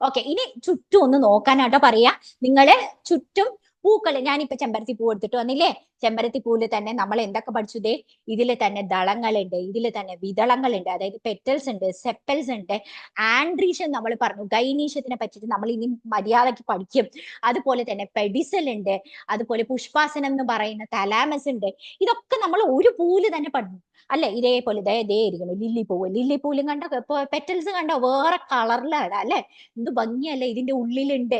Okay, ഇനി ചുറ്റും ഒന്ന് നോക്കാനാട്ടോ പറയാ. നിങ്ങള് ചുറ്റും പൂക്കള്, ഞാനിപ്പോ ചെമ്പരത്തി പൂ എടുത്തിട്ട് വന്നില്ലേ, ചെമ്പരത്തി പൂവില് തന്നെ നമ്മൾ എന്തൊക്കെ പഠിച്ചു? ദേ ഇതിൽ തന്നെ ദളങ്ങളുണ്ട്, ഇതിൽ തന്നെ വിതളങ്ങളുണ്ട്, അതായത് പെറ്റൽസ് ഉണ്ട്, സെപ്പൽസ് ഉണ്ട്, ആൻഡ്രീഷ്യം നമ്മൾ പറഞ്ഞു, ഗൈനീഷ്യത്തിനെ പറ്റിയിട്ട് നമ്മൾ ഇനി മര്യാദയ്ക്ക് പഠിക്കും. അതുപോലെ തന്നെ പെഡിസൽ ഉണ്ട്, അതുപോലെ പുഷ്പാസനം എന്ന് പറയുന്ന തലാമസ് ഉണ്ട്. ഇതൊക്കെ നമ്മൾ ഒരു പൂവില് തന്നെ പഠിക്കും അല്ലെ? ഇതേപോലെ ദേ ഇരിക്കുന്നു ലില്ലിപ്പൂവ്. ലില്ലിപ്പൂവിലും കണ്ടോ പെറ്റൽസ് കണ്ടോ? വേറെ കളറിലാണ് അല്ലെ? എന്ത് ഭംഗിയല്ലേ? ഇതിന്റെ ഉള്ളിലുണ്ട്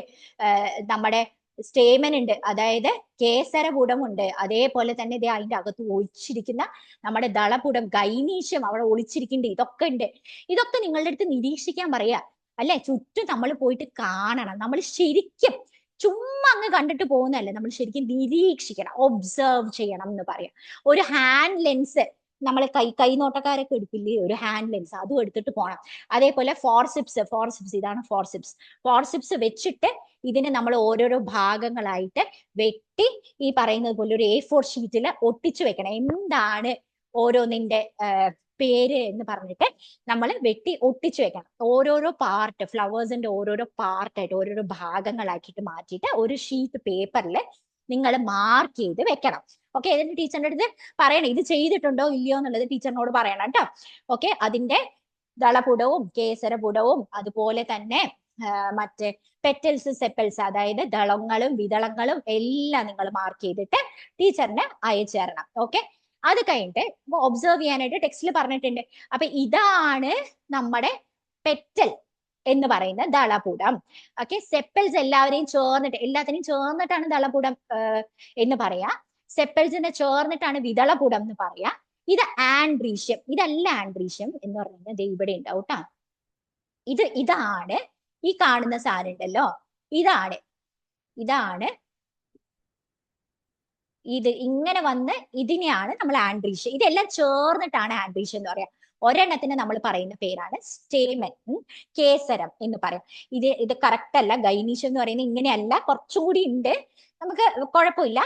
നമ്മുടെ സ്റ്റേമൻ ഉണ്ട്, അതായത് കേസരപുടമുണ്ട്. അതേപോലെ തന്നെ ഇതേ അതിന്റെ അകത്ത് ഒളിച്ചിരിക്കുന്ന നമ്മുടെ ദളപുടം, ഗൈനീഷ്യം അവിടെ ഒളിച്ചിരിക്കുന്നുണ്ട്. ഇതൊക്കെ ഉണ്ട്. ഇതൊക്കെ നിങ്ങളുടെ അടുത്ത് നിരീക്ഷിക്കാൻ പറയാ അല്ലെ? ചുറ്റും നമ്മൾ പോയിട്ട് കാണണം. നമ്മൾ ശരിക്കും ചുമ്മാ അങ്ങ് കണ്ടിട്ട് പോകുന്നതല്ല, നമ്മൾ ശരിക്കും നിരീക്ഷിക്കണം, ഒബ്സർവ് ചെയ്യണം എന്ന് പറയാം. ഒരു ഹാൻഡ് ലെൻസ് നമ്മൾ കൈനോട്ടക്കാരൊക്കെ എടുക്കില്ലേ, ഒരു ഹാൻഡ് ലെൻസ്, അതും എടുത്തിട്ട് പോകണം. അതേപോലെ ഫോർസിപ്സ് ഇതാണ് ഫോർസിപ്സ് വെച്ചിട്ട് ഇതിനെ നമ്മൾ ഓരോരോ ഭാഗങ്ങളായിട്ട് വെട്ടി ഈ പറയുന്നത് പോലെ ഒരു A4 ഷീറ്റിൽ ഒട്ടിച്ചു വെക്കണം. എന്താണ് ഓരോന്നിന്റെ പേര് എന്ന് പറഞ്ഞിട്ട് നമ്മൾ വെട്ടി ഒട്ടിച്ചു വെക്കണം. ഓരോരോ പാർട്ട്, ഫ്ലവേഴ്സിന്റെ ഓരോരോ പാർട്ടായിട്ട് ഓരോരോ ഭാഗങ്ങളാക്കിയിട്ട് മാറ്റിയിട്ട് ഒരു ഷീറ്റ് പേപ്പറിൽ നിങ്ങൾ മാർക്ക് ചെയ്ത് വെക്കണം. ഓക്കെ, എന്നിട്ട് ടീച്ചറിന്റെ അടുത്ത് പറയണം ഇത് ചെയ്തിട്ടുണ്ടോ ഇല്ലയോ എന്നുള്ളത് ടീച്ചറിനോട് പറയണം കേട്ടോ. ഓക്കെ, അതിന്റെ ദളപുടവും കേസരപുടവും അതുപോലെ തന്നെ മറ്റേ പെറ്റൽസ് സെപ്പൽസ്, അതായത് ദളങ്ങളും വിതളങ്ങളും എല്ലാം നിങ്ങൾ മാർക്ക് ചെയ്തിട്ട് ടീച്ചറിന് അയച്ചു തരണം. ഓക്കെ, അത് കഴിഞ്ഞിട്ട് ഒബ്സർവ് ചെയ്യാനായിട്ട് ടെക്സ്റ്റിൽ പറഞ്ഞിട്ടുണ്ട്. അപ്പൊ ഇതാണ് നമ്മുടെ പെറ്റൽ എന്ന് പറയുന്ന ദളപുടം. ഓക്കെ, സെപ്പൽസ് എല്ലാവരെയും ചേർന്നിട്ട്, എല്ലാത്തിനെയും ചേർന്നിട്ടാണ് ദളപുടം എന്ന് പറയാ. സെപ്പൽസിനെ ചേർന്നിട്ടാണ് വിതളപുടം എന്ന് പറയാ. ഇത് ആൻഡ്രീഷ്യം, ഇതല്ല ആൻഡ്രീഷ്യം എന്ന് പറയുന്നത് ഇവിടെ ഉണ്ടാവും കേട്ടോ. ഇതാണ് ഈ കാണുന്ന സാധനം ഉണ്ടല്ലോ, ഇതാണ് ഇത് ഇങ്ങനെ വന്ന് ഇതിനെയാണ് നമ്മൾ ആൻഡ്രീഷ്യം, ഇതെല്ലാം ചേർന്നിട്ടാണ് ആൻഡ്രീഷ്യം എന്ന് പറയാം. ഒരെണ്ണത്തിന് നമ്മൾ പറയുന്ന പേരാണ് സ്റ്റേമൻ, കേസരം എന്ന് പറയാം. ഇത് കറക്റ്റ് അല്ല, ഗൈനീഷ്യം എന്ന് പറയുന്നത് ഇങ്ങനെയല്ല, കുറച്ചും കൂടി ഉണ്ട്. നമുക്ക് കുഴപ്പമില്ല,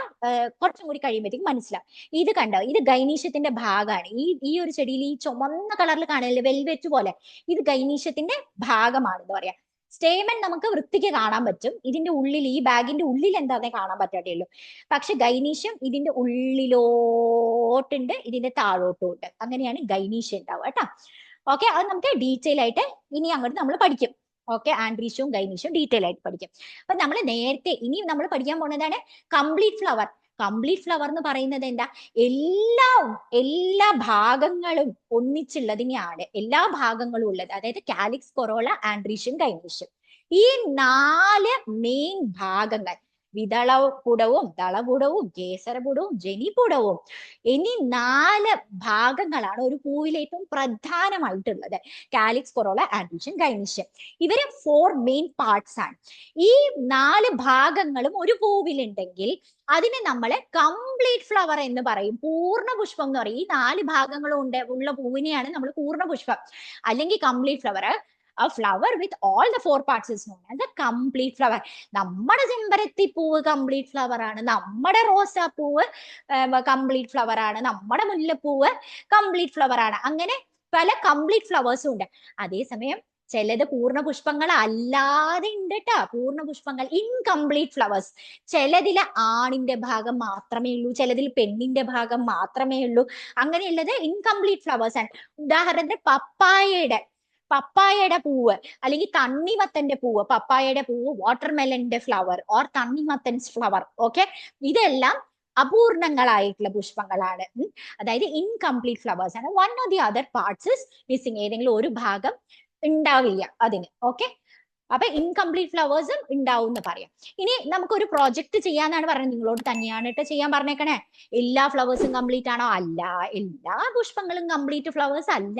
കുറച്ചും കൂടി കഴിയുമ്പോഴത്തേക്കും മനസ്സിലാവും. ഇത് കണ്ടോ, ഇത് ഗൈനീഷ്യത്തിന്റെ ഭാഗമാണ്. ഈ ഒരു ചെടിയിൽ ഈ ചുമന്ന കളറിൽ കാണല്ലേ, വെൽവെറ്റ് പോലെ, ഇത് ഗൈനീഷ്യത്തിന്റെ ഭാഗമാണെന്ന് പറയാം. സ്റ്റേമൻ നമുക്ക് വൃത്തിക്ക് കാണാൻ പറ്റും, ഇതിന്റെ ഉള്ളിൽ, ഈ ബാഗിന്റെ ഉള്ളിൽ എന്താന്നേ കാണാൻ പറ്റാത്തേ ഉള്ളൂ. പക്ഷെ ഗൈനീഷ്യം ഇതിന്റെ ഉള്ളിലോട്ടുണ്ട്, ഇതിന്റെ താഴോട്ടും ഉണ്ട്. അങ്ങനെയാണ് ഗൈനീഷ്യം ഉണ്ടാവുക കേട്ടോ. ഓക്കെ, അത് നമുക്ക് ഡീറ്റെയിൽ ആയിട്ട് ഇനി അങ്ങോട്ട് നമ്മൾ പഠിക്കും. ഓക്കെ, ആൻഡ്രീഷ്യവും ഗൈനീഷ്യവും ഡീറ്റെയിൽ ആയിട്ട് പഠിക്കും. അപ്പൊ നമ്മൾ നേരത്തെ ഇനി നമ്മൾ പഠിക്കാൻ പോകുന്നതാണ് കംപ്ലീറ്റ് ഫ്ലവർ. കംപ്ലീറ്റ് ഫ്ലവർ എന്ന് പറയുന്നത് എന്താ? എല്ലാ ഭാഗങ്ങളും ഒന്നിച്ചുള്ളതിനെയാണ് എല്ലാ ഭാഗങ്ങളും ഉള്ളത്, അതായത് കാലിക്സ്, കൊറോള, ആൻഡ്രീഷ്യം, ഗൈനീഷ്യം. ഈ 4 മെയിൻ ഭാഗങ്ങൾ, വിതളപുടവും ദളപുടവും കേസരപുടവും ജനിപുടവും എന്നീ 4 ഭാഗങ്ങളാണ് ഒരു പൂവിൽ ഏറ്റവും പ്രധാനമായിട്ടുള്ളത്. കാലിക്സ്, കൊറോള, ആൻഡ്രീഷ്യം, ഗൈനീഷ്യം, ഇവര് 4 മെയിൻ പാർട്സ് ആണ്. ഈ 4 ഭാഗങ്ങളും ഒരു പൂവിലുണ്ടെങ്കിൽ അതിനെ നമ്മൾ കംപ്ലീറ്റ് ഫ്ലവർ എന്ന് പറയും, പൂർണ്ണ പുഷ്പം എന്ന് പറയും. ഈ 4 ഭാഗങ്ങളും ഉള്ള പൂവിനെയാണ് നമ്മൾ പൂർണ്ണ പുഷ്പം അല്ലെങ്കിൽ complete flower. A flower with all the 4 parts is known as a complete flower. നമ്മുടെ ചെമ്പരത്തി പൂവ് കംപ്ലീറ്റ് ഫ്ലവർ ആണ്, നമ്മുടെ റോസാപ്പൂവ് കംപ്ലീറ്റ് ഫ്ലവർ ആണ്, നമ്മുടെ മുല്ലപ്പൂവ് കംപ്ലീറ്റ് ഫ്ലവർ ആണ്. അങ്ങനെ പല കംപ്ലീറ്റ് ഫ്ലവേഴ്സും ഉണ്ട്. അതേസമയം ചിലത് പൂർണ്ണ പുഷ്പങ്ങൾ അല്ലാതെ ഉണ്ട് കേട്ടാ, പൂർണ്ണ പുഷ്പങ്ങൾ, ഇൻകംപ്ലീറ്റ് ഫ്ലവേഴ്സ്. ചിലതിൽ ആണിന്റെ ഭാഗം മാത്രമേ ഉള്ളൂ, ചിലതിൽ പെണ്ണിന്റെ ഭാഗം മാത്രമേ ഉള്ളൂ. അങ്ങനെയുള്ളത് ഇൻകംപ്ലീറ്റ് ഫ്ലവേഴ്സ് ആണ്. ഉദാഹരണത്തിന് പപ്പായയുടെ പൂവ് അല്ലെങ്കിൽ തണ്ണിമത്തന്റെ പൂവ്, പപ്പായയുടെ പൂവ്, വാട്ടർമെലന്റെ ഫ്ലവർ ഓർ തണ്ണിമത്തൻസ് ഫ്ലവർ. ഓക്കെ, ഇതെല്ലാം അപൂർണങ്ങളായിട്ടുള്ള പുഷ്പങ്ങളാണ്, അതായത് ഇൻകംപ്ലീറ്റ് ഫ്ലവേഴ്സ് ആണ്. One or the other parts is missing, ഏതെങ്കിലും ഒരു ഭാഗം ഉണ്ടാവില്ല അതിന്. ഓക്കെ, അപ്പൊ ഇൻകംപ്ലീറ്റ് ഫ്ലവേഴ്സും ഉണ്ടാവും എന്ന് പറയാം. ഇനി നമുക്ക് ഒരു പ്രോജക്ട് ചെയ്യാന്നാണ് പറഞ്ഞത്, നിങ്ങളോട് തന്നെയാണ് കേട്ടോ ചെയ്യാൻ പറഞ്ഞേക്കണേ. എല്ലാ ഫ്ലവേഴ്സും കംപ്ലീറ്റ് ആണോ? അല്ല. എല്ലാ പുഷ്പങ്ങളും കംപ്ലീറ്റ് ഫ്ലവേഴ്സ് അല്ല.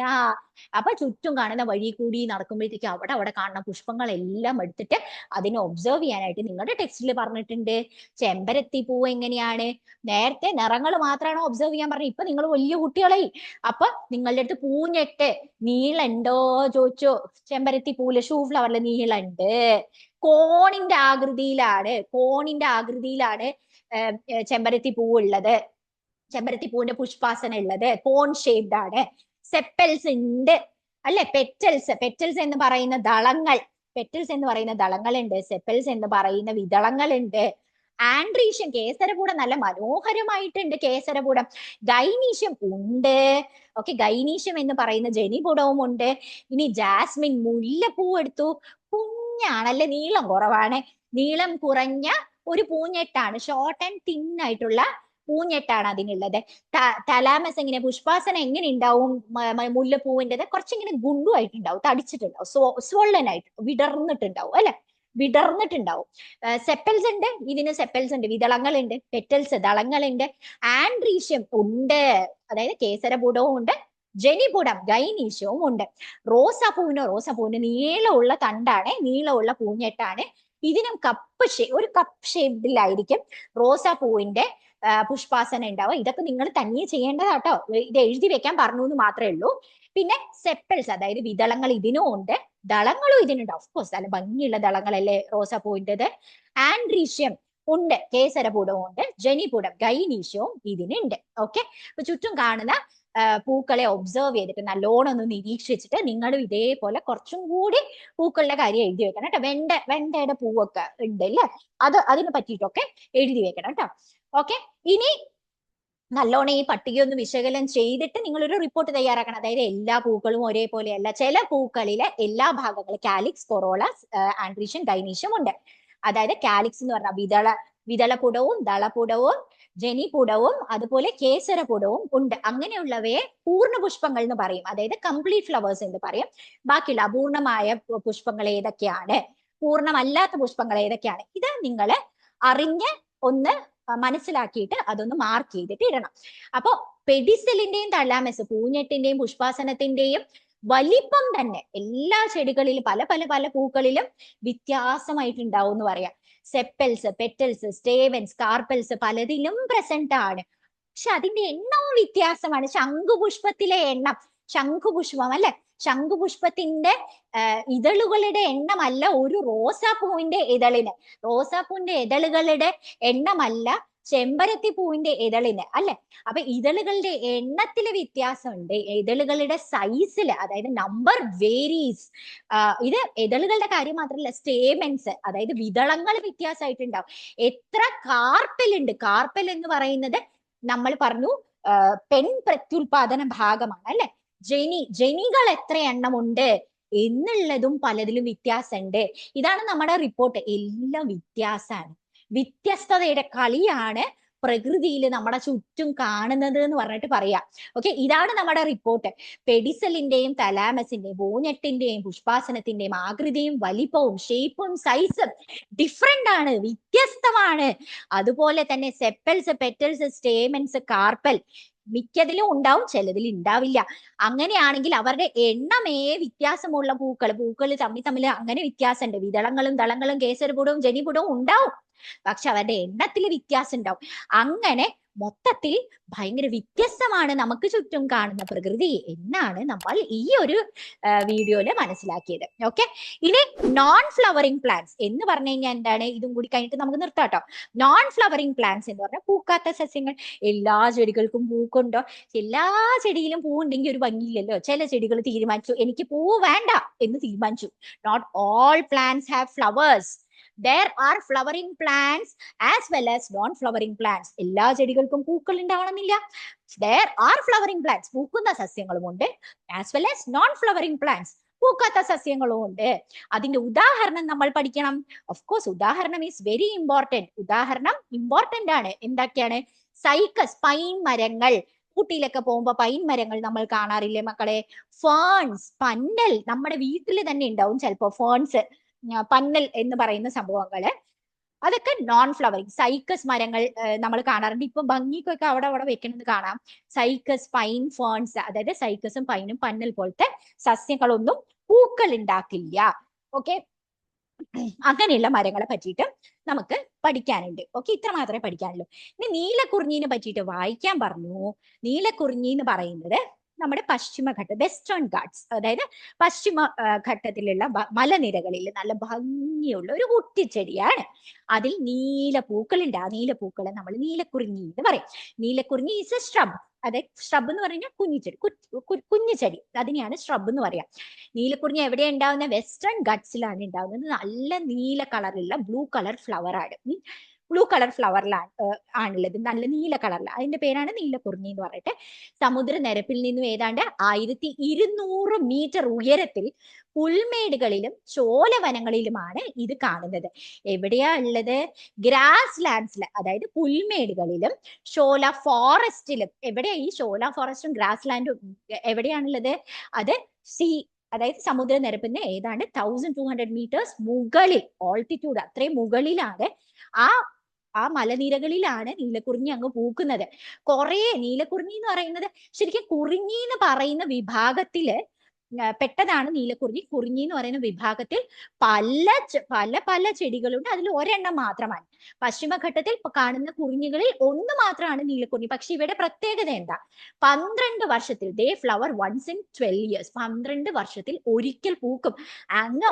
അപ്പൊ ചുറ്റും കാണുന്ന വഴി കൂടി നടക്കുമ്പോഴത്തേക്ക് അവിടെ കാണുന്ന പുഷ്പങ്ങളെല്ലാം എടുത്തിട്ട് അതിനെ ഒബ്സർവ് ചെയ്യാനായിട്ട് നിങ്ങളുടെ ടെക്സ്റ്റിൽ പറഞ്ഞിട്ടുണ്ട്. ചെമ്പരത്തി പൂവ് എങ്ങനെയാണ്? നേരത്തെ നിറങ്ങൾ മാത്രമാണോ ഒബ്സർവ് ചെയ്യാൻ പറഞ്ഞത്? ഇപ്പൊ നിങ്ങൾ വലിയ കുട്ടികളായി. അപ്പൊ നിങ്ങളുടെ അടുത്ത് പൂഞ്ഞെട്ട് നീളുണ്ടോ ചോദിച്ചോ? ചെമ്പരത്തി പൂവില് ഷൂ ഫ്ലവറിൽ നീളുണ്ട്. കോണിന്റെ ആകൃതിയിലാണ് ചെമ്പരത്തി പൂവ് ഉള്ളത്. ചെമ്പരത്തി പൂവിന്റെ പുഷ്പാസനം ഉള്ളത് കോൺ ഷേപ്ഡ് ആണ്. സെപ്പൽസ് ഉണ്ട് അല്ലെ? പെറ്റൽസ് എന്ന് പറയുന്ന ദളങ്ങൾ, പെറ്റൽസ് എന്ന് പറയുന്ന ദളങ്ങളുണ്ട്, സെപ്പൽസ് എന്ന് പറയുന്ന വിദളങ്ങളുണ്ട്. ആൻഡ്രീഷ്യം, കേസരകൂടം നല്ല മനോഹരമായിട്ടുണ്ട്. കേസരകൂടം. ഗൈനീഷ്യം ഉണ്ട്. ഓക്കെ, ഗൈനീഷ്യം എന്ന് പറയുന്ന ജനിപുടവും ഉണ്ട്. ഇനി ജാസ്മിൻ, മുല്ലപ്പൂ എടുത്തു. കുഞ്ഞാണല്ലേ, നീളം കുറവാണ്. നീളം കുറഞ്ഞ ഒരു പൂഞ്ഞെട്ടാണ്, ഷോർട്ട് ആൻഡ് തിൻ ആയിട്ടുള്ള പൂഞ്ഞെട്ടാണ് അതിനുള്ളത്. തലാമസ് എങ്ങനെ, പുഷ്പാസന എങ്ങനെ ഉണ്ടാവും മുല്ലപ്പൂവിൻ്റെത്? കുറച്ചിങ്ങനെ ഗുണ്ടുമായിട്ടുണ്ടാവും, തടിച്ചിട്ടുണ്ടാവും, സ്വോളനായിട്ട് വിടർന്നിട്ടുണ്ടാവും അല്ലെ, വിടർന്നിട്ടുണ്ടാവും. സെപ്പൽസ് ഉണ്ട്, ഇതിന് സെപ്പൽസ് ഉണ്ട്, വിദളങ്ങളുണ്ട്. പെറ്റൽസ്, ദളങ്ങളുണ്ട്. ആൻഡ്രീഷ്യം ഉണ്ട്, അതായത് കേസരപുടവും ഉണ്ട്, ജനിപുടം ഗൈനീഷ്യവും ഉണ്ട്. റോസാപ്പൂവിന് നീളമുള്ള തണ്ടാണ്, നീളമുള്ള പൂഞ്ഞെട്ടാണ്. ഇതിനും ഒരു കപ്പ് ഷേപ്പിലായിരിക്കും റോസാപ്പൂവിന്റെ പുഷ്പാസന ഉണ്ടാവുക. ഇതൊക്കെ നിങ്ങൾ തനിയെ ചെയ്യേണ്ടതാട്ടോ, ഇത് എഴുതി വെക്കാൻ പറഞ്ഞു എന്ന് മാത്രമേ ഉള്ളൂ. പിന്നെ സെപ്പൽസ്, അതായത് വിദളങ്ങൾ ഇതിനും ഉണ്ട്, ദളങ്ങളും ഇതിനുണ്ട്. ഓഫ്കോഴ്സ് നല്ല ഭംഗിയുള്ള ദളങ്ങളല്ലേ റോസാപ്പൂവിൻ്റെത്. ആൻഡ്രീഷ്യം ഉണ്ട്, കേസരപുടവും ഉണ്ട്, ജനിപുടം ഗൈനീഷ്യവും ഇതിനുണ്ട്. ഓക്കെ, അപ്പൊ ചുറ്റും കാണുന്ന പൂക്കളെ ഒബ്സർവ് ചെയ്തിട്ട് നല്ലോണം ഒന്ന് നിരീക്ഷിച്ചിട്ട് നിങ്ങളും ഇതേപോലെ കുറച്ചും കൂടി പൂക്കളുടെ കാര്യം എഴുതി വെക്കണം കേട്ടോ. വെണ്ടയുടെ പൂവൊക്കെ ഉണ്ട് അല്ലേ, അതിനെ പറ്റിയിട്ടൊക്കെ എഴുതി വെക്കണം കേട്ടോ. ഓക്കെ, ഇനി നല്ലോണം ഈ പട്ടികയൊന്ന് വിശകലനം ചെയ്തിട്ട് നിങ്ങളൊരു റിപ്പോർട്ട് തയ്യാറാക്കണം. അതായത് എല്ലാ പൂക്കളും ഒരേപോലെയല്ല, ചില പൂക്കളിലെ എല്ലാ ഭാഗങ്ങളും കാലിക്സ്, കൊറോള, ആൻഡ്രീഷ്യം, ഗൈനീഷ്യം ഉണ്ട്. അതായത് കാലിക്സ് എന്ന് പറഞ്ഞാൽ വിദളപുടവും ദളപുടവും ജനിപുടവും അതുപോലെ കേസരപുടവും ഉണ്ട്. അങ്ങനെയുള്ളവയെ പൂർണ്ണപുഷ്പങ്ങൾ എന്ന് പറയും, അതായത് കംപ്ലീറ്റ് ഫ്ലവേഴ്സ് എന്ന് പറയും. ബാക്കിയുള്ള അപൂർണമായ പുഷ്പങ്ങൾ ഏതൊക്കെയാണ്, പൂർണ്ണമല്ലാത്ത പുഷ്പങ്ങൾ ഏതൊക്കെയാണ്, ഇത് നിങ്ങൾ അറിഞ്ഞ് ഒന്ന് മനസ്സിലാക്കിയിട്ട് അതൊന്ന് മാർക്ക് ചെയ്തിട്ട് ഇടണം. അപ്പൊ പെഡിസലിന്റെയും തലാമസ്, പൂഞ്ഞെട്ടിന്റെയും പുഷ്പാസനത്തിന്റെയും വലിപ്പം തന്നെ എല്ലാ ചെടികളിലും പല പൂക്കളിലും വ്യത്യാസമായിട്ടുണ്ടാവും എന്ന് പറയാം. സെപ്പൽസ്, പെറ്റൽസ്, സ്റ്റേവൻസ്, കാർപ്പൽസ് പലതിലും പ്രസന്റ് ആണ്. പക്ഷെ അതിന്റെ എണ്ണവും വ്യത്യാസമാണ്. ശംഖുപുഷ്പത്തിലെ എണ്ണം, ശംഖുപുഷ്പം അല്ലെ, ശംഖുപുഷ്പത്തിന്റെ ഇതളുകളുടെ എണ്ണമല്ല ഒരു റോസാപ്പൂവിന്റെ റോസാപ്പൂവിന്റെ ഇതളുകളുടെ എണ്ണമല്ല ചെമ്പരത്തി പൂവിന്റെ ഇതളിന് അല്ലെ. അപ്പൊ ഇതളുകളുടെ എണ്ണത്തില് വ്യത്യാസമുണ്ട്, ഇതളുകളുടെ സൈസില്, അതായത് നമ്പർ വേരീസ്. ഇത് ഇതളുകളുടെ കാര്യം മാത്രമല്ല, സ്റ്റേമെൻസ് അതായത് വിദളങ്ങൾ വ്യത്യാസമായിട്ടുണ്ടാവും. എത്ര കാർപ്പലുണ്ട്, കാർപ്പൽ എന്ന് പറയുന്നത് നമ്മൾ പറഞ്ഞു പെൺ പ്രത്യുൽപാദന ഭാഗമാണ് അല്ലെ. ജനികൾ എത്ര എണ്ണമുണ്ട് എന്നുള്ളതും പലതിലും വ്യത്യാസമുണ്ട്. ഇതാണ് നമ്മുടെ റിപ്പോർട്ട്. എല്ലാം വ്യത്യാസമാണ്, വ്യത്യസ്തതയുടെ കളിയാണ് പ്രകൃതിയിൽ നമ്മുടെ ചുറ്റും കാണുന്നത് എന്ന് പറഞ്ഞിട്ട് പറയാം. ഓക്കെ, ഇതാണ് നമ്മുടെ റിപ്പോർട്ട്. പെഡിസലിന്റെയും തലാമസിന്റെയും പൂഞ്ഞെട്ടിന്റെയും പുഷ്പാസനത്തിന്റെയും ആകൃതിയും വലിപ്പവും ഷേപ്പും സൈസും ഡിഫറെന്റ് ആണ്, വ്യത്യസ്തമാണ്. അതുപോലെ തന്നെ സെപ്പൽസ്, പെറ്റൽസ്, സ്റ്റേമൻസ്, കാർപ്പൽ മിക്കതിലും ഉണ്ടാവും, ചിലതിൽ ഉണ്ടാവില്ല. അങ്ങനെയാണെങ്കിൽ അവരുടെ എണ്ണമേ വ്യത്യാസമുള്ള പൂക്കൾ തമ്മിൽ അങ്ങനെ വ്യത്യാസമുണ്ട്. വിദളങ്ങളും ദളങ്ങളും കേസരപുടവും ജനിപുടവും ഉണ്ടാവും, പക്ഷെ അവരുടെ എണ്ണത്തിൽ വ്യത്യാസം ഉണ്ടാവും. അങ്ങനെ മൊത്തത്തിൽ ഭയങ്കര വ്യത്യസ്തമാണ് നമുക്ക് ചുറ്റും കാണുന്ന പ്രകൃതി എന്നാണ് നമ്മൾ ഈ ഒരു വീഡിയോയില് മനസ്സിലാക്കിയത്. ഓക്കെ, ഇനി നോൺ ഫ്ലവറിംഗ് പ്ലാന്റ്സ് എന്ന് പറഞ്ഞു കഴിഞ്ഞാൽ എന്താണ്, ഇതും കൂടി കഴിഞ്ഞിട്ട് നമുക്ക് നിർത്താട്ടോ. നോൺ ഫ്ലവറിംഗ് പ്ലാന്റ്സ് എന്ന് പറഞ്ഞാൽ പൂക്കാത്ത സസ്യങ്ങൾ. എല്ലാ ചെടികൾക്കും പൂക്കുണ്ടോ? എല്ലാ ചെടിയിലും പൂ ഉണ്ടെങ്കിൽ ഒരു ഭംഗിയില്ലല്ലോ. ചില ചെടികൾ തീരുമാനിച്ചു എനിക്ക് പൂ വേണ്ട എന്ന് തീരുമാനിച്ചു. Not all plants have flowers. There are flowering plants as well as non-flowering plants. എല്ലാ ചെടികൾക്കും പൂക്കൾ ഉണ്ടാവണമെന്നില്ല. There are flowering plants, പൂക്കുന്ന സസ്യങ്ങളുമുണ്ട്, as well as non-flowering plants, പൂക്കാത്ത സസ്യങ്ങളും ഉണ്ട്. അതിന്റെ ഉദാഹരണം നമ്മൾ പഠിക്കണം. ഓഫ് കോഴ്സ് ഉദാഹരണം ഈസ് വെരി ഇമ്പോർട്ടന്റ്. ഉദാഹരണം ഇമ്പോർട്ടന്റ് ആണ്. എന്തൊക്കെയാണ്? സൈക്കസ്, പൈൻ മരങ്ങൾ. ഊട്ടിയിലൊക്കെ പോകുമ്പോ പൈൻ മരങ്ങൾ നമ്മൾ കാണാറില്ലേ മക്കളെ? ഫേൺസ്, പന്നൽ നമ്മുടെ വീട്ടിൽ തന്നെ ഉണ്ടാവും ചിലപ്പോ ഫേൺസ്, പന്നൽ എന്ന് പറയുന്ന സംഭവങ്ങള്. അതൊക്കെ നോൺ ഫ്ലവറിങ്. സൈക്കസ് മരങ്ങൾ നമ്മൾ കാണാറുണ്ട്. ഇപ്പൊ ഭംഗിക്കൊക്കെ അവിടെ വെക്കുന്നത് കാണാം. സൈക്കസ്, പൈൻ, ഫേൺസ്, അതായത് സൈക്കസും പൈനും പന്നൽ പോലത്തെ സസ്യങ്ങളൊന്നും പൂക്കൾ ഉണ്ടാക്കില്ല. ഓക്കെ, അങ്ങനെയുള്ള മരങ്ങളെ പറ്റിയിട്ട് നമുക്ക് പഠിക്കാനുണ്ട്. ഓക്കെ, ഇത്ര മാത്രമേ പഠിക്കാനുള്ളൂ. ഇനി നീലക്കുറിഞ്ഞിനെ പറ്റിയിട്ട് വായിക്കാൻ പറഞ്ഞു. നീലക്കുറിഞ്ഞി എന്ന് പറയുന്നത് നമ്മുടെ പശ്ചിമഘട്ട വെസ്റ്റേൺ ഗാട്സ്, അതായത് പശ്ചിമ ഘട്ടത്തിലുള്ള മലനിരകളിൽ നല്ല ഭംഗിയുള്ള ഒരു കുറ്റിച്ചെടിയാണ്. അതിൽ നീല പൂക്കളുണ്ട്. ആ നീല പൂക്കളെ നമ്മൾ നീലക്കുറിഞ്ഞി എന്ന് പറയും. നീലക്കുറിഞ്ഞി ഈസ് എ ശ്രബ്. അതെ, ശ്രബ് എന്ന് പറഞ്ഞാൽ കുഞ്ഞിച്ചെടി, കുഞ്ഞു ചെടി, അതിനെയാണ് ശ്രബ് എന്ന് പറയാം. നീലക്കുറിഞ്ഞി എവിടെയാണ് ഉണ്ടാവുന്നത്? വെസ്റ്റേൺ ഗട്ട്സിലാണ് ഉണ്ടാവുന്നത്. നല്ല നീല കളറുള്ള ബ്ലൂ കളർ ഫ്ലവർ ആണ്. ബ്ലൂ കളർ ഫ്ലവറിലാണ് ആണുള്ളത്, നല്ല നീല കളറിൽ. അതിന്റെ പേരാണ് നീലക്കുറിഞ്ഞി എന്ന് പറഞ്ഞിട്ട്. സമുദ്രനിരപ്പിൽ നിന്നും ഏതാണ്ട് 1200 മീറ്റർ ഉയരത്തിൽ പുൽമേടുകളിലും ചോലവനങ്ങളിലുമാണ് ഇത് കാണുന്നത്. എവിടെയാ ഉള്ളത്? ഗ്രാസ് ലാൻഡ്സിൽ, അതായത് പുൽമേടുകളിലും ഷോല ഫോറസ്റ്റിലും. എവിടെയാ ഈ ഷോല ഫോറസ്റ്റും ഗ്രാസ് ലാൻഡും എവിടെയാണുള്ളത്? അത് അതായത് സമുദ്രനിരപ്പിന് ഏതാണ്ട് 1200 മീറ്റേഴ്സ് മുകളിൽ, ഓൾട്ടിറ്റ്യൂഡ് അത്രയും മുകളിലാണ്. ആ മലനിരകളിലാണ് നീലക്കുറിഞ്ഞി അങ്ങ് പൂക്കുന്നത്. കുറെ നീലക്കുറിഞ്ഞി എന്ന് പറയുന്നത് ശരിക്കും കുറിഞ്ഞി എന്ന് പറയുന്ന വിഭാഗത്തില് പെട്ടതാണ് നീലക്കുറിഞ്ഞി. കുറിഞ്ഞി എന്ന് പറയുന്ന വിഭാഗത്തിൽ പല പല ചെടികളുണ്ട്, അതിൽ ഒരെണ്ണം മാത്രമാണ്. പശ്ചിമഘട്ടത്തിൽ കാണുന്ന കുറിഞ്ഞികളിൽ ഒന്ന് മാത്രമാണ് നീലക്കുറിഞ്ഞി. പക്ഷെ ഇവിടെ പ്രത്യേകത എന്താ? 12 വർഷത്തിൽ, ദേ ഫ്ലവർ വൺസ് ഇൻ 12 ഇയേഴ്സ്, 12 വർഷത്തിൽ ഒരിക്കൽ പൂക്കും. അങ്ങ്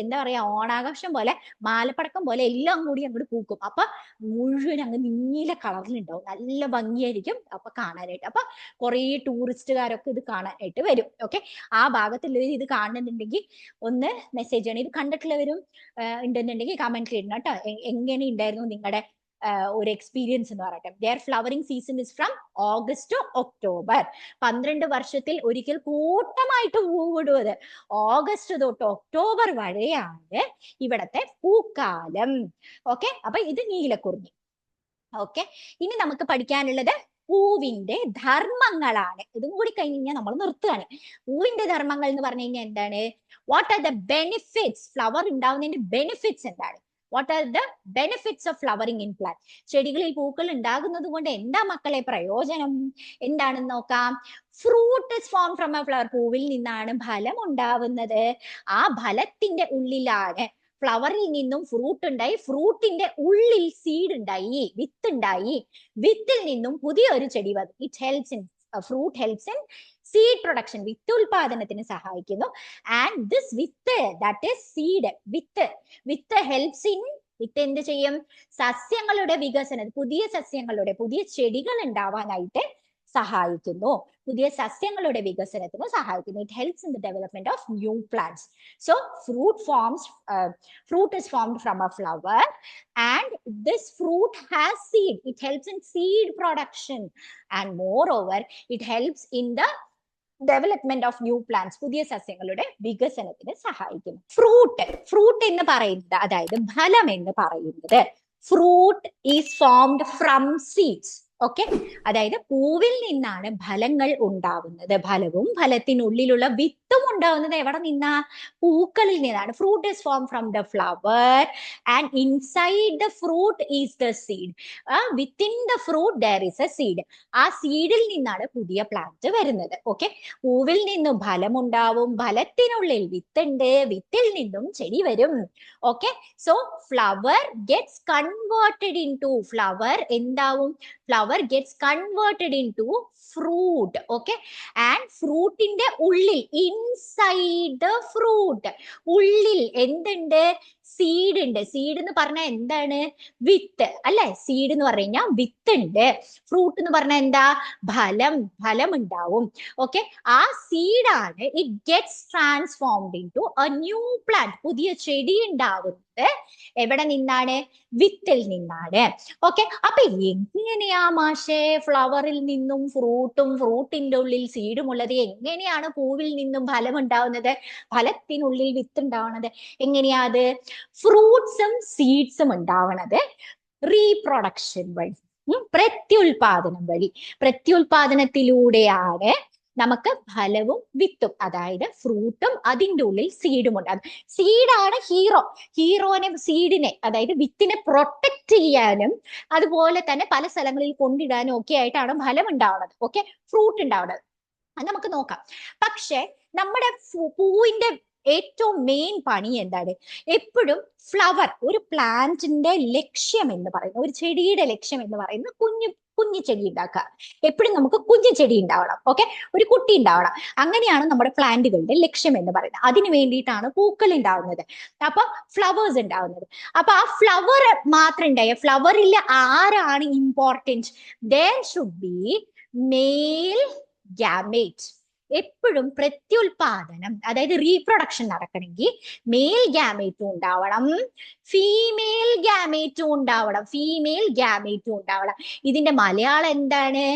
എന്താ പറയാ, ഓണാഘോഷം പോലെ, മാലപ്പടക്കം പോലെ എല്ലാം കൂടി അങ്ങോട്ട് പൂക്കും. അപ്പൊ മുഴുവൻ അങ്ങ് നീല കളറിലുണ്ടാവും, നല്ല ഭംഗിയായിരിക്കും അപ്പൊ കാണാനായിട്ട്. അപ്പൊ കുറെ ടൂറിസ്റ്റുകാരൊക്കെ ഇത് കാണാനായിട്ട് വരും. ഓക്കെ, ആ ഭാഗത്തുള്ളവർ ഇത് കാണുന്നുണ്ടെങ്കിൽ ഒന്ന് മെസ്സേജ് ചെയ്യണം. ഇത് കണ്ടിട്ടുള്ളവരും ഉണ്ടെന്നുണ്ടെങ്കിൽ കമന്റ് ഇടണം കേട്ടോ. എങ്ങനെ ഉണ്ടായിരുന്നു നിങ്ങളുടെ ഒരു എക്സ്പീരിയൻസ് എന്ന് പറയട്ടെ. Their flowering season is from August to October. 12 വർഷത്തിൽ ഒരിക്കൽ കൂട്ടമായിട്ട് പൂവിടുന്നത് ഓഗസ്റ്റ് തൊട്ട് ഒക്ടോബർ വരെയാണ് ഇവിടത്തെ പൂക്കാലം. ഓക്കെ, അപ്പൊ ഇത് നീലക്കുറിഞ്ഞി. ഓക്കെ, ഇനി നമുക്ക് പഠിക്കാനുള്ളത് പൂവിന്റെ ധർമ്മങ്ങളാണ്. ഇതും കൂടി കഴിഞ്ഞാൽ നമ്മൾ നിർത്തുകയാണ്. പൂവിന്റെ ധർമ്മങ്ങൾ എന്ന് പറഞ്ഞു കഴിഞ്ഞാൽ എന്താണ്? What are the benefits? Flower ഉണ്ടാവുന്നതിന്റെ ബെനിഫിറ്റ്സ് എന്താണ്? What are the benefits of flowering in plant? ചെടികളിൽ പൂക്കൾ ഉണ്ടാകുന്നത് കൊണ്ട് എന്താ മക്കളെ പ്രയോജനം? എന്താണെന്ന് നോക്കാം. Fruit is form from a flower. പൂവിൽ നിന്നാണ് ഫലം ഉണ്ടാവുന്നത്. ആ ഫലത്തിന്റെ ഉള്ളിലാണ് ഫ്ലവറിൽ നിന്നും ഫ്രൂട്ട് ഉണ്ടായി, ഫ്രൂട്ടിന്റെ ഉള്ളിൽ സീഡ് ഉണ്ടായി, വിത്ത് ഉണ്ടായി, വിത്തിൽ നിന്നും പുതിയൊരു ചെടി വന്നു. It helps in fruit helps in seed production, വിത്ത് ഉൽപാദനത്തിന് സഹായിക്കുന്നു. ആൻഡ് ദിസ് വിത്ത്, ദാറ്റ് ഈസ് സീഡ്, വിത്ത് ഹെൽപ്സ് ഇൻ, വിത്ത് എന്ത് ചെയ്യും? സസ്യങ്ങളുടെ വികസനം, പുതിയ സസ്യങ്ങളുടെ, പുതിയ ചെടികൾ ഉണ്ടാവാനായിട്ട് സഹായിക്കുന്നു, പുതിയ സസ്യങ്ങളുടെ വികസനത്തിന് സഹായിക്കുന്നു. It helps in the development of new plants. So fruit is formed from a flower, and this fruit has seed. It helps in seed production, and moreover it helps in the development of new plants, പുതിയ സസ്യങ്ങളുടെ വികസനത്തിന് സഹായിക്കുന്നു. Fruit എന്ന് പറയുന്നത്, അതായത് ഫലം എന്ന് പറയുന്നത്, fruit is formed from seeds. Okay, അതായത് പൂവിൽ നിന്നാണ് ഫലങ്ങൾ ഉണ്ടാവുന്നത്. ഫലവും ഫലത്തിനുള്ളിലുള്ള വിത്തും ഉണ്ടാവുന്നത് എവിടെ നിന്നാ? പൂക്കളിൽ നിന്നാണ്. Fruit is form from the flower and inside the fruit is the seed. Within the fruit there is A seed. ആ സീഡിൽ നിന്നാണ് പുതിയ പ്ലാന്റ് വരുന്നത്. ഓക്കെ, പൂവിൽ നിന്നും ഫലം ഉണ്ടാവും, ഫലത്തിനുള്ളിൽ വിത്തുണ്ട്, വിത്തിൽ നിന്നും ചെടി വരും. Okay, so flower gets converted in to, flower എന്താവും? Flower gets converted in to fruit. Okay, and ഫ്രൂട്ടിന്റെ ഉള്ളിൽ, ഇൻസൈഡ് ദ ഫ്രൂട്ട്, ഉള്ളിൽ എന്തുണ്ട്? സീഡ് ഉണ്ട്. സീഡ് എന്ന് പറഞ്ഞാൽ എന്താണ്? വിത്ത് അല്ലെ? സീഡ് എന്ന് പറഞ്ഞു കഴിഞ്ഞാൽ വിത്ത് ഉണ്ട്. ഫ്രൂട്ട് എന്ന് പറഞ്ഞാൽ എന്താ? ഫലം ഉണ്ടാവും. ഓക്കെ, ആ സീഡാണ് it gets transformed in to a new plant. പുതിയ ചെടി ഉണ്ടാവുന്നത് എവിടെ നിന്നാണ്? വിത്തിൽ നിന്നാണ്. ഓക്കെ, അപ്പൊ എങ്ങനെയാ മാഷേ ഫ്ലവറിൽ നിന്നും ഫ്രൂട്ടും ഫ്രൂട്ടിന്റെ ഉള്ളിൽ സീഡും ഉള്ളത്? എങ്ങനെയാണ് പൂവിൽ നിന്നും ഫലം ഉണ്ടാവുന്നത്, ഫലത്തിനുള്ളിൽ വിത്ത് ഉണ്ടാവുന്നത്? എങ്ങനെയാ അത്? ഫ്രൂട്ട്സും സീഡ്സും ഉണ്ടാവണത് റീപ്രൊഡക്ഷൻ വഴി, പ്രത്യുൽപാദനം വഴി. പ്രത്യുൽപാദനത്തിലൂടെയാണ് നമുക്ക് ഫലവും വിത്തും, അതായത് ഫ്രൂട്ടും അതിൻ്റെ ഉള്ളിൽ സീഡും ഉണ്ടാകും. സീഡാണ് സീഡിനെ, അതായത് വിത്തിനെ പ്രൊട്ടക്ട് ചെയ്യാനും അതുപോലെ തന്നെ പല സ്ഥലങ്ങളിൽ കൊണ്ടിടാനും ഒക്കെ ആയിട്ടാണ് ഫലം ഉണ്ടാവുന്നത്. ഓക്കെ, ഫ്രൂട്ട് ഉണ്ടാവുന്നത്. അത് നമുക്ക് നോക്കാം. പക്ഷെ നമ്മുടെ പൂവിന്റെ ഏറ്റവും മെയിൻ പണി എന്താണ്? എപ്പോഴും ഫ്ലവർ, ഒരു പ്ലാന്റിന്റെ ലക്ഷ്യം എന്ന് പറയുന്നത്, ഒരു ചെടിയുടെ ലക്ഷ്യം എന്ന് പറയുന്നത് കുഞ്ഞു ചെടി ഉണ്ടാക്കുക. എപ്പോഴും നമുക്ക് കുഞ്ഞു ചെടി ഉണ്ടാവണം. ഓക്കെ, ഒരു കുട്ടി ഉണ്ടാവണം. അങ്ങനെയാണ് നമ്മുടെ പ്ലാന്റുകളുടെ ലക്ഷ്യം എന്ന് പറയുന്നത്. അതിനു വേണ്ടിയിട്ടാണ് പൂക്കൾ ഉണ്ടാവുന്നത്, അപ്പൊ ഫ്ലവേഴ്സ് ഉണ്ടാവുന്നത്. അപ്പൊ ആ ഫ്ലവർ മാത്രം ഉണ്ടായ, ഫ്ലവറിൽ ആരാണ് important? there should be male gamete. എപ്പോഴും പ്രത്യുൽപാദനം, അതായത് റീപ്രൊഡക്ഷൻ നടക്കണമെങ്കിൽ മെയിൽ ഗാമേറ്റും ഉണ്ടാവണം, ഫീമെയിൽ ഗാമേറ്റും ഉണ്ടാവണം. ഫീമെയിൽ ഗാമേറ്റും ഉണ്ടാവണം. ഇതിന്റെ മലയാളം എന്താണ്?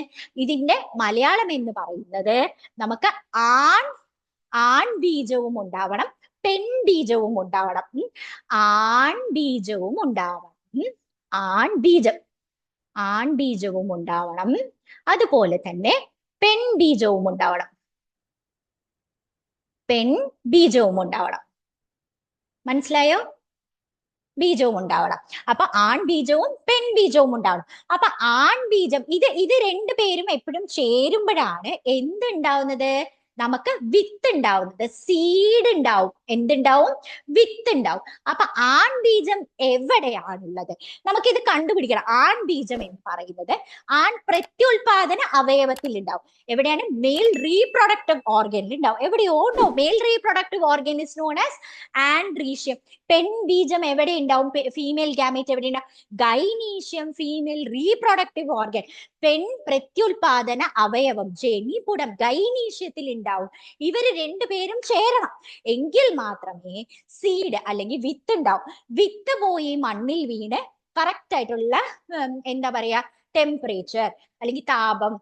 ഇതിന്റെ മലയാളം എന്ന് പറയുന്നത് നമുക്ക് ആൺ ബീജവും ഉണ്ടാവണം, പെൺ ബീജവും ഉണ്ടാവണം. ആൺ ബീജവും ഉണ്ടാവണം, ആൺ ബീജവും ഉണ്ടാവണം. അതുപോലെ തന്നെ പെൺ ബീജവും ഉണ്ടാവണം, പെൺ ബീജവും ഉണ്ടാവണം. മനസ്സിലായോ? ബീജവും ഉണ്ടാവണം. അപ്പൊ ആൺ ബീജവും പെൺ ബീജവും ഉണ്ടാവണം. അപ്പൊ ആൺ ബീജം ഇത് രണ്ടു പേരും എപ്പോഴും ചേരുമ്പോഴാണ് എന്തുണ്ടാവുന്നത്? നമുക്ക് വിത്ത് ഉണ്ടാവുന്നത്, സീഡ് ഉണ്ടാവും. എന്തുണ്ടാവും? വിത്ത് ഉണ്ടാവും. അപ്പൊ ആൺ ബീജം എവിടെയാണുള്ളത്? നമുക്കിത് കണ്ടുപിടിക്കണം. ആൺ ബീജം എന്ന് പറയുന്നത് ആൺ പ്രത്യുൽപാദന അവയവത്തിൽ ഉണ്ടാവും. എവിടെയാണ്? മെയിൽ റീപ്രൊഡക്റ്റീവ് ഓർഗനിൽ ഉണ്ടാവും. എവിടെയോ ഉണ്ടോ? Mail reproductive organ is known as androecium. പെൺ ബീജം എവിടെ ഉണ്ടാവും? ഫീമെയിൽ ഗാമേറ്റ് എവിടെ ഉണ്ടാവും? ഗൈനീഷ്യം, ഫീമെയിൽ റീപ്രൊഡക്റ്റീവ് ഓർഗൻ, പെൺ പ്രത്യുൽപാദന അവയവം, ജനിപുടം ഗൈനീഷ്യത്തിൽ ഉണ്ടാവും. ഇവര് രണ്ടുപേരും ചേരണം എങ്കിൽ മാത്രമേ സീഡ് അല്ലെങ്കിൽ വിത്ത് ഉണ്ടാവും. വിത്ത് പോയി മണ്ണിൽ വീണ് കറക്റ്റ് ആയിട്ടുള്ള എന്താ പറയാ ടെമ്പറേച്ചർ അല്ലെങ്കിൽ താപം,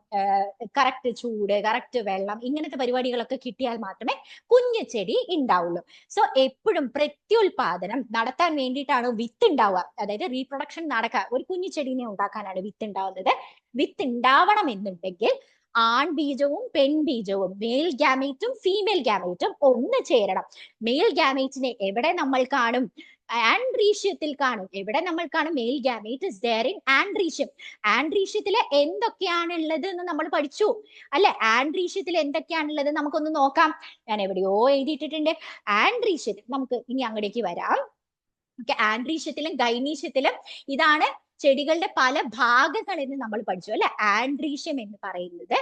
കറക്റ്റ് ചൂട്, കറക്റ്റ് വെള്ളം, ഇങ്ങനത്തെ പരിപാടികളൊക്കെ കിട്ടിയാൽ മാത്രമേ കുഞ്ഞു ചെടി ഉണ്ടാവുള്ളൂ. സോ എപ്പോഴും പ്രത്യുൽപാദനം നടത്താൻ വേണ്ടിയിട്ടാണ് വിത്ത് ഉണ്ടാവുക. അതായത് റീപ്രൊഡക്ഷൻ നടക്കുക, ഒരു കുഞ്ഞു ചെടീനെ ഉണ്ടാക്കാനാണ് വിത്ത് ഉണ്ടാവുന്നത്. വിത്ത് ഉണ്ടാവണം എന്നുണ്ടെങ്കിൽ ആൺ ബീജവും പെൺ ബീജവും, മെയിൽ ഗാമേറ്റും ഫീമെയിൽ ഗാമേറ്റും ഒന്ന് ചേരണം. മെയിൽ ഗാമേറ്റിനെ എവിടെ നമ്മൾ കാണും? ആൻഡ്രീഷ്യത്തിൽ കാണും. എവിടെ നമ്മൾ കാണും? Male gamete is there in androecium. ആൻഡ്രീഷ്യത്തില് എന്തൊക്കെയാണ് ഉള്ളത് എന്ന് നമ്മൾ പഠിച്ചു അല്ലെ? ആൻഡ്രീഷ്യത്തിൽ എന്തൊക്കെയാണുള്ളത് നമുക്കൊന്ന് നോക്കാം. ഞാൻ എവിടെയോ എഴുതിയിട്ടിട്ടുണ്ട്. ആൻഡ്രീഷ്യത്തിൽ നമുക്ക് ഇനി അങ്ങോട്ടേക്ക് വരാം. ആൻഡ്രീഷ്യത്തിലും ഗൈനീഷ്യത്തിലും ഇതാണ് ചെടികളുടെ പല ഭാഗങ്ങൾ എന്ന് നമ്മൾ പഠിച്ചു അല്ലെ? ആൻഡ്രീഷ്യം എന്ന് പറയുന്നത്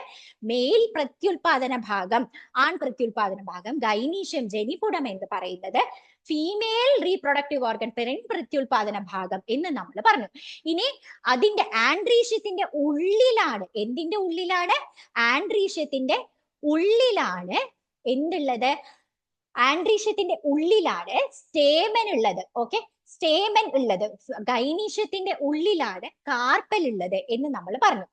മെയിൽ പ്രത്യുൽപാദന ഭാഗം, ആൺ പ്രത്യുൽപാദന ഭാഗം. ഗൈനീഷ്യം, ജനിപുടം എന്ന് പറയുന്നത് ഫീമെയിൽ റീപ്രൊഡക്റ്റീവ് ഓർഗൻ, പെൺ പ്രത്യുൽപാദന ഭാഗം എന്ന് നമ്മൾ പറഞ്ഞു. ഇനി അതിന്റെ ആൻഡ്രീഷ്യത്തിന്റെ ഉള്ളിലാണ്, എന്തിന്റെ ഉള്ളിലാണ്? ആൻഡ്രീഷ്യത്തിന്റെ ഉള്ളിലാണ് എന്തുള്ളത്? ആൻഡ്രീഷ്യത്തിന്റെ ഉള്ളിലാണ് സ്റ്റേമൻ ഉള്ളത്. ഓക്കെ, സ്റ്റേമൻ ഉള്ളത്. ഗൈനീഷ്യത്തിന്റെ ഉള്ളിലാണ് കാർപ്പൽ ഉള്ളത് എന്ന് നമ്മൾ പറഞ്ഞു.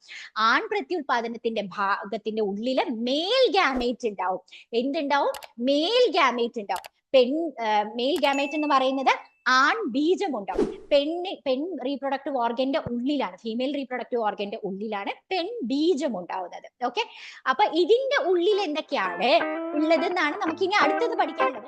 ആൺ പ്രത്യുൽപാദനത്തിന്റെ ഭാഗത്തിന്റെ ഉള്ളില് മെയിൽ ഗാമേറ്റ് ഉണ്ടാവും. എന്തുണ്ടാവും? മെയിൽ ഗാമേറ്റ് ഉണ്ടാവും. മെയിൽ ഗാമേറ്റ് എന്ന് പറയുന്നത് ആൺ ബീജം ഉണ്ടാവും. പെൺ റീപ്രൊഡക്റ്റീവ് ഓർഗന്റെ ഉള്ളിലാണ്, ഫീമെയിൽ റീപ്രൊഡക്റ്റീവ് ഓർഗന്റെ ഉള്ളിലാണ് പെൺ ബീജം ഉണ്ടാവുന്നത്. ഓക്കെ, അപ്പൊ ഇതിന്റെ ഉള്ളിൽ എന്തൊക്കെയാണ് ഉള്ളതെന്നാണ് നമുക്ക് ഇനി അടുത്തത് പഠിക്കാനുള്ളത്.